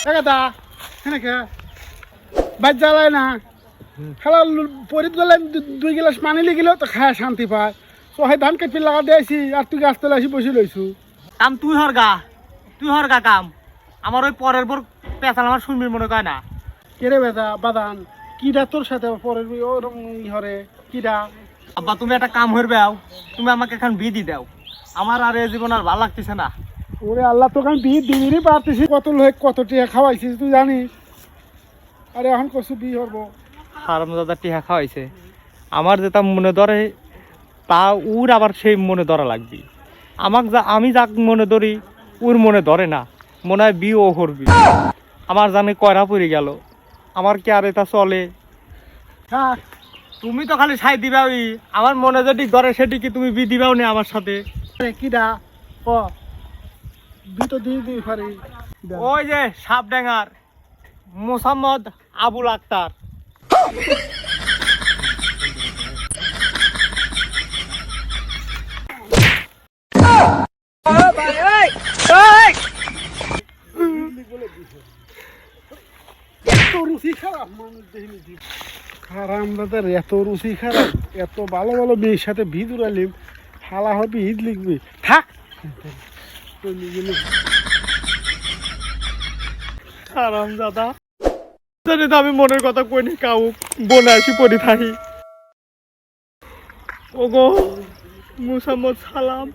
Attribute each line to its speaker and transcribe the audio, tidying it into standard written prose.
Speaker 1: একাদা হেনেকে বাইর জ্বালায় না খেলা পরিত গেলে 2 গ্লাস পানি লিখিলেও তো খায় শান্তি পায় তো হয় ধান কেটে লাগা দিয়েছি আর তুই গাছ তলে আসি বসে লইছু
Speaker 2: কাম তুই হরগা কাম আমার ওই পরের পর পেঁচাল আমার শুনবি মনে কয় না।
Speaker 1: কেরে বেদা বাদান কিডা তোর সাথে পরের ওরম হরে কিডা
Speaker 2: আব্বা তুমি একটা কাম হইবে তুমি আমাকে এখন বিধি দাও, আমার আর এই জীবন আর ভালো লাগতেছে না।
Speaker 1: ওরে আল্লাহ তোকে আমি বিয়ে দিবিরই পারতেছি কত লোক কত টিয়া খাওয়াইছিস তুই জানিস। আরে এখন কছু বিয়ে হবো
Speaker 2: হারামজাদা টিহা খাওয়াইছে আমার যেটা মনে ধরে তা ওর আবার সেই মনে ধরা লাগবে। আমি যাক মনে ধরি ওর মনে ধরে না, মনে হয় বিয়ে ও করবি। আমার জানে কয়রা পড়ে গেল, আমার কি আর এটা চলে?
Speaker 1: হ্যাঁ
Speaker 2: তুমি তো খালি সাই দিবা, ওই আমার মনে যদি ধরে সেটি কি তুমি বি দিবাও না আমার সাথে?
Speaker 1: কিডা ক বি তো দিয়ে পারি
Speaker 2: ওই যে সাপডাঙ্গার মোসাম্মদ আবুল আক্তার।
Speaker 1: এত রুচি খারাপ মানুষ দেখিনি খারাপ দাদার এত রুচি খারাপ এত ভালো ভালো মেয়ের সাথে ভিদ উড়ালিম হালা হবে ঈদ লিখবি থাক
Speaker 2: হারামজাদা জানি তো আমি মনের কথা কইনি কাউ বলে আসি পড়ি থাকি। ওগো মোসাম্মদ সালাম।